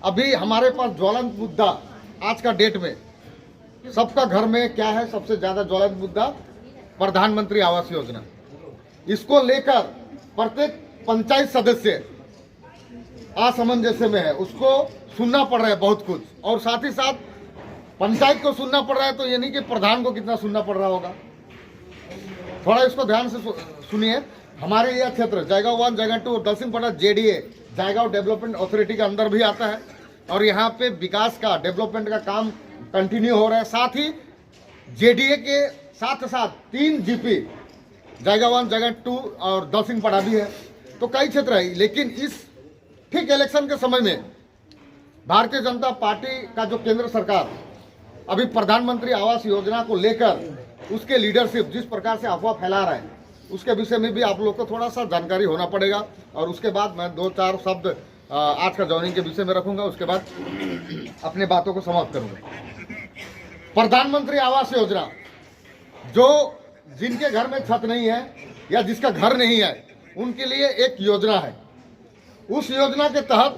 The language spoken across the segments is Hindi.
अभी हमारे पास ज्वलंत मुद्दा आज का डेट में सबका घर में क्या है, सबसे ज्यादा ज्वलंत मुद्दा प्रधानमंत्री आवास योजना। इसको लेकर प्रत्येक पंचायत सदस्य असमंजस्य में है, उसको सुनना पड़ रहा है बहुत कुछ, और साथ ही साथ पंचायत को सुनना पड़ रहा है, तो ये नहीं कि प्रधान को कितना सुनना पड़ रहा होगा। थोड़ा इसको ध्यान से सुनिए। हमारे यह क्षेत्र जायगांव 1, जायगांव 2, दलसिंहपाड़ा जेडीए जायगांव डेवलपमेंट अथॉरिटी के अंदर भी आता है, और यहाँ पे विकास का, डेवलपमेंट का काम कंटिन्यू हो रहा है। साथ ही जेडीए के साथ साथ 3 जीपी जायगांव 1, जायगांव 2 और दलसिंहपाड़ा भी है, तो कई क्षेत्र है। लेकिन इस ठीक इलेक्शन के समय में भारतीय जनता पार्टी का जो केंद्र सरकार अभी प्रधानमंत्री आवास योजना को लेकर उसके लीडरशिप जिस प्रकार से अफवाह फैला रहा है, उसके विषय में भी आप लोग को थोड़ा सा जानकारी होना पड़ेगा, और उसके बाद मैं 2-4 शब्द आज का ज्वाइनिंग के विषय में रखूंगा, उसके बाद अपने बातों को समाप्त करूंगा। प्रधानमंत्री आवास योजना, जो जिनके घर में छत नहीं है या जिसका घर नहीं है, उनके लिए एक योजना है। उस योजना के तहत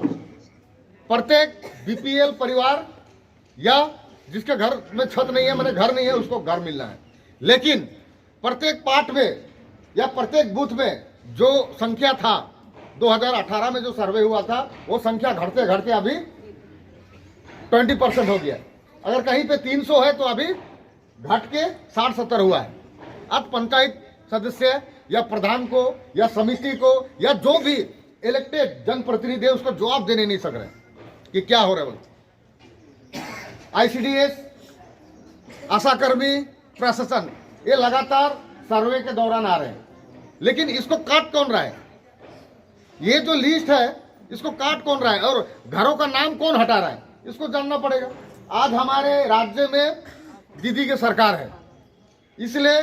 प्रत्येक बीपीएल परिवार या जिसके घर में छत नहीं है, मैंने घर नहीं है, उसको घर मिलना है। लेकिन प्रत्येक पार्ट में या प्रत्येक बूथ में जो संख्या था 2018 में जो सर्वे हुआ था, वो संख्या घटते घटते अभी 20% हो गया। अगर कहीं पे 300 है तो अभी घट के 60-70 हुआ है। अब पंचायत सदस्य या प्रधान को या समिति को या जो भी इलेक्टेड जनप्रतिनिधि है, उसको जवाब देने नहीं सक रहे कि क्या हो रहा है। आईसीडीएस, आशाकर्मी, प्रशासन, ये लगातार सर्वे के दौरान आ रहे हैं, लेकिन इसको काट कौन रहा है? ये जो लिस्ट है, इसको काट कौन रहा है, और घरों का नाम कौन हटा रहा है, इसको जानना पड़ेगा। आज हमारे राज्य में दीदी की सरकार है, इसलिए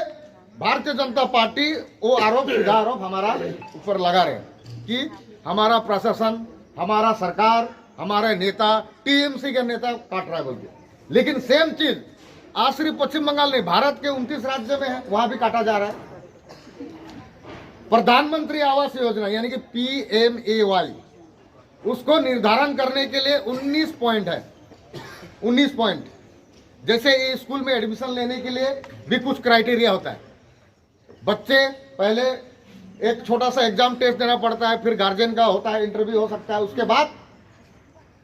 भारतीय जनता पार्टी वो आरोप सीधा आरोप हमारा ऊपर लगा रहे हैं कि हमारा प्रशासन, हमारा सरकार, हमारे नेता, टीएमसी के नेता काट रहा है बोल के। लेकिन सेम चीज आज सिर्फ पश्चिम बंगाल नहीं, भारत के 29 राज्य में है, वहां भी काटा जा रहा है। प्रधानमंत्री आवास योजना यानी कि PMAY, उसको निर्धारण करने के लिए 19 पॉइंट है। 19 पॉइंट, जैसे स्कूल में एडमिशन लेने के लिए भी कुछ क्राइटेरिया होता है। बच्चे पहले एक छोटा सा एग्जाम टेस्ट देना पड़ता है, फिर गार्जियन का होता है, इंटरव्यू हो सकता है, उसके बाद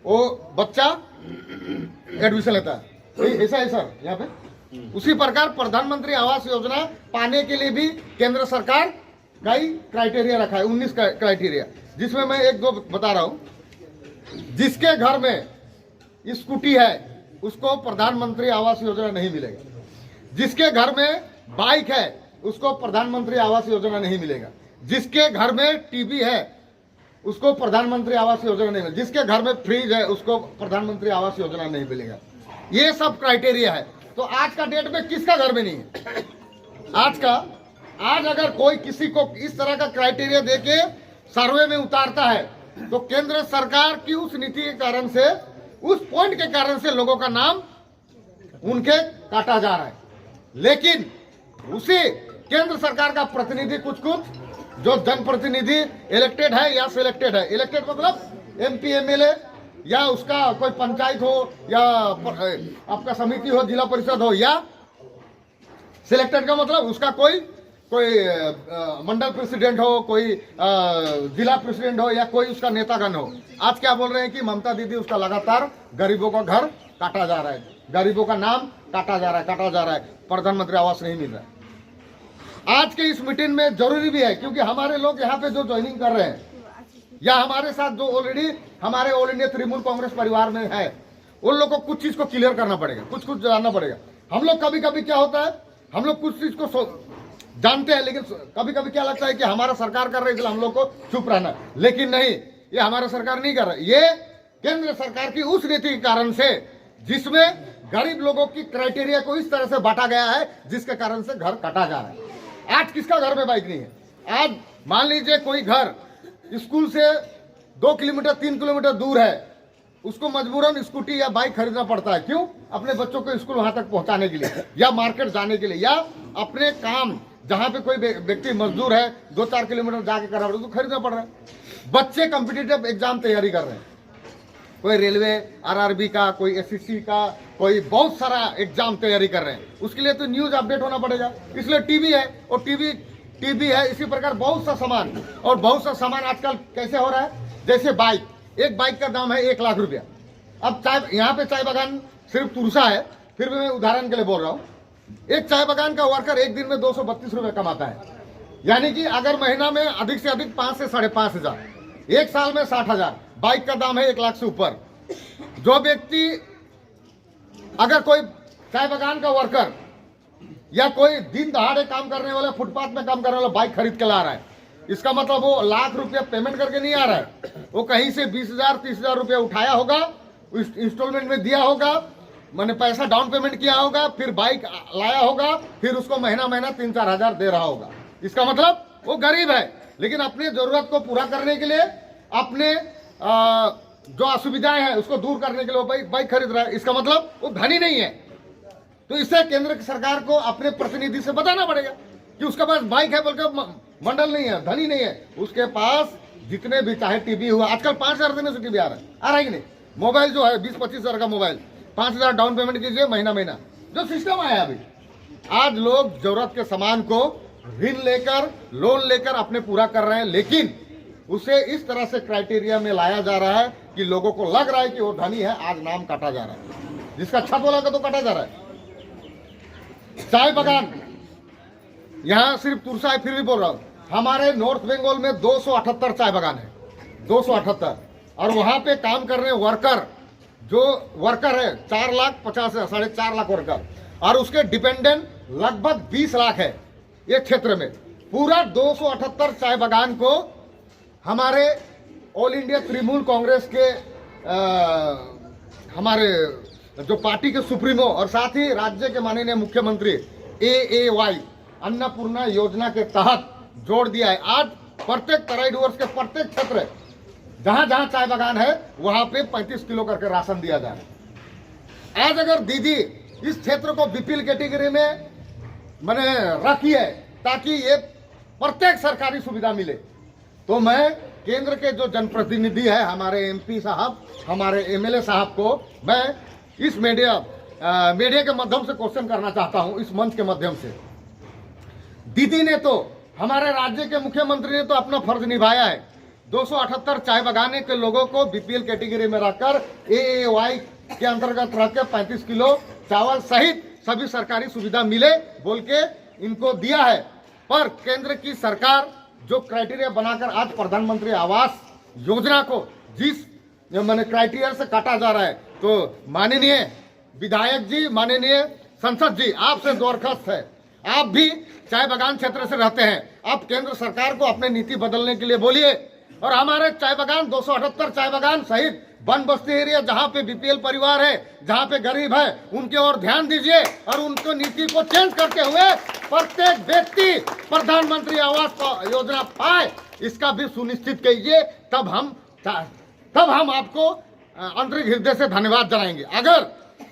वो बच्चा एडमिशन लेता है। ऐसा है सर यहाँ पे। उसी प्रकार प्रधानमंत्री आवास योजना पाने के लिए भी केंद्र सरकार कई क्राइटेरिया रखा है, 19 क्राइटेरिया, जिसमें मैं 1-2 बता रहा हूँ। जिसके घर में स्कूटी है उसको प्रधानमंत्री आवास योजना नहीं मिलेगा। जिसके घर में बाइक है उसको प्रधानमंत्री आवास योजना नहीं मिलेगा। जिसके घर में टीवी है उसको प्रधानमंत्री आवास योजना नहीं मिलेगा। जिसके घर में फ्रिज है उसको प्रधानमंत्री आवास योजना नहीं मिलेगा। ये सब क्राइटेरिया है। तो आज का डेट में किसका घर में नहीं है? आज अगर कोई किसी को इस तरह का क्राइटेरिया देके सर्वे में उतारता है, तो केंद्र सरकार की उस नीति के कारण से, उस पॉइंट के कारण से लोगों का नाम उनके काटा जा रहा है। लेकिन उसी केंद्र सरकार का प्रतिनिधि कुछ जो जनप्रतिनिधि इलेक्टेड है या सिलेक्टेड है, इलेक्टेड मतलब MP MLA या उसका कोई पंचायत हो या आपका समिति हो, जिला परिषद हो, या सिलेक्टेड का मतलब उसका कोई मंडल प्रेसिडेंट हो, कोई जिला प्रेसिडेंट हो, या कोई उसका नेतागण हो। आज क्या बोल रहे हैं कि ममता दीदी उसका लगातार गरीबों का घर काटा जा रहा है, गरीबों का नाम काटा जा रहा है, प्रधानमंत्री आवास नहीं मिल रहा है। आज के इस मीटिंग में जरूरी भी है, क्योंकि हमारे लोग यहाँ पे जो ज्वाइनिंग कर रहे हैं या हमारे साथ जो ऑलरेडी हमारे ऑल इंडिया तृणमूल कांग्रेस परिवार में है, उन लोग को कुछ चीज को क्लियर करना पड़ेगा, कुछ जानना पड़ेगा। हम लोग कभी क्या होता है, हम लोग कुछ चीज को जानते हैं, लेकिन कभी क्या लगता है कि हमारा सरकार कर रही है, इसलिए हम लोग को चुप रहना। लेकिन नहीं, ये हमारा सरकार नहीं कर रहा है, ये केंद्र सरकार की उस नीति के कारण से, जिसमें गरीब लोगों की क्राइटेरिया को इस तरह से बांटा गया है, जिसके कारण से घर काटा जा रहा है। आज किसका घर में बाइक नहीं है? आज मान लीजिए कोई घर स्कूल से 2 किलोमीटर 3 किलोमीटर दूर है, उसको मजबूरन स्कूटी या बाइक खरीदना पड़ता है। क्यों? अपने बच्चों को स्कूल वहां तक पहुंचाने के लिए, या मार्केट जाने के लिए, या अपने काम जहां पे कोई व्यक्ति मजदूर है 2-4 किलोमीटर जाके करना पड़ता है, तो खरीदना पड़ रहा है। बच्चे कॉम्पिटिटिव एग्जाम तैयारी कर रहे हैं, कोई रेलवे आरआरबी का, कोई एसएससी का, कोई बहुत सारा एग्जाम तैयारी कर रहे हैं, उसके लिए तो न्यूज अपडेट होना पड़ेगा, इसलिए टीवी है, और टीवी है। इसी प्रकार बहुत सा सामान, और बहुत सा सामान आजकल कैसे हो रहा है, जैसे बाइक, एक बाइक का दाम है 1 लाख रुपया। अब चाय, यहाँ पे चाय बागान सिर्फ तुरसा है, फिर भी मैं उदाहरण के लिए बोल रहा हूँ, एक चाय बागान का वर्कर एक दिन में 232 रुपये कमाता है, यानी कि अगर महीना में अधिक से अधिक 5 से 5.5 हजार, एक साल में 60,000, बाइक का दाम है 1 लाख से ऊपर। जो व्यक्ति, अगर कोई चाय बागान का वर्कर या कोई दिन दहाड़े काम करने वाला, फुटपाथ में काम करने वाला बाइक खरीद के ला रहा है, इसका मतलब वो लाख रुपया पेमेंट करके नहीं आ रहा है, वो कहीं से 20,000 30,000 रुपया उठाया होगा, इंस्टॉलमेंट में दिया होगा, मैंने पैसा डाउन पेमेंट किया होगा, फिर बाइक लाया होगा, फिर उसको महीना 3-4 हजार दे रहा होगा। इसका मतलब वो गरीब है, लेकिन अपनी जरूरत को पूरा करने के लिए, अपने जो असुविधाएं हैं उसको दूर करने के लिए वो बाइक खरीद रहा है। इसका मतलब वो धनी नहीं है। तो इससे केंद्र की सरकार को अपने प्रतिनिधि से बताना पड़ेगा कि उसके पास बाइक है, बल्कि मंडल नहीं है, धनी नहीं है, उसके पास जितने भी, चाहे टीवी हुआ, आजकल 5,000 देने से टीवी आ रहा है कि नहीं, मोबाइल जो है 20-25 हजार का मोबाइल, 5,000 डाउन पेमेंट कीजिए, महीना जो सिस्टम आया अभी। आज लोग जरूरत के सामान को ऋण लेकर, लोन लेकर अपने पूरा कर रहे हैं, लेकिन उसे इस तरह से क्राइटेरिया में लाया जा रहा है कि लोगों को लग रहा है कि वो धनी है, आज नाम काटा जा रहा है, जिसका छत वाला का तो काटा जा रहा है। चाय बागान यहाँ सिर्फ तुरसा है, फिर भी बोल रहा हूँ, हमारे नॉर्थ बंगाल में 278 चाय बागान है, 278, और वहां पे काम करने वर्कर, जो वर्कर है 4,50,000 4.5 लाख वर्कर, और उसके डिपेंडेंट लगभग 20 लाख है ये क्षेत्र में। पूरा 278 चाय बागान को हमारे ऑल इंडिया तृणमूल कांग्रेस के हमारे जो पार्टी के सुप्रीमो और साथ ही राज्य के माननीय मुख्यमंत्री AAY अन्नपूर्णा योजना के तहत जोड़ दिया है। आज प्रत्येक तराई डूवर्स के प्रत्येक क्षेत्र, जहां जहां चाय बागान है, वहां पे 35 किलो करके राशन दिया जा रहा है। आज अगर दीदी इस क्षेत्र को बीपीएल कैटेगरी में मैंने रखी है ताकि ये प्रत्येक सरकारी सुविधा मिले, तो मैं केंद्र के जो जनप्रतिनिधि है, हमारे MP साहब, हमारे MLA साहब को मैं इस मीडिया के माध्यम से क्वेश्चन करना चाहता हूं, इस मंच के माध्यम से। दीदी ने तो, हमारे राज्य के मुख्यमंत्री ने तो अपना फर्ज निभाया है, 278 चाय बागाने के लोगों को बीपीएल कैटेगरी में रखकर AAY के अंतर्गत रखकर 35 किलो चावल सहित सभी सरकारी सुविधा मिले बोल के इनको दिया है। पर केंद्र की सरकार जो क्राइटेरिया बनाकर आज प्रधानमंत्री आवास योजना को जिस मैंने क्राइटेरिया से काटा जा रहा है, तो माननीय विधायक जी, माननीय संसद जी, आपसे दरखास्त है, आप भी चाय बागान क्षेत्र से रहते हैं, आप केंद्र सरकार को अपने नीति बदलने के लिए बोलिए, और हमारे चाय बागान 278 चाय बागान सहित वन बस्ती एरिया जहां पे बीपीएल परिवार है, जहां पे गरीब है, उनके ओर ध्यान दीजिए और उनको नीति को चेंज करते हुए प्रत्येक व्यक्ति प्रधानमंत्री आवास योजना पाए, इसका भी सुनिश्चित कीजिए। तब हम आपको आंतरिक हृदय से धन्यवाद जनाएंगे। अगर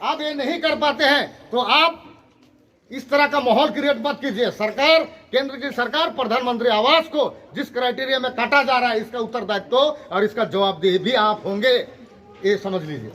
आप ये नहीं कर पाते हैं तो आप इस तरह का माहौल क्रिएट मत कीजिए। सरकार, केंद्र की सरकार प्रधानमंत्री आवास को जिस क्राइटेरिया में काटा जा रहा है, इसका उत्तरदायित्व और इसका जवाबदेही भी आप होंगे, ये समझ लीजिए।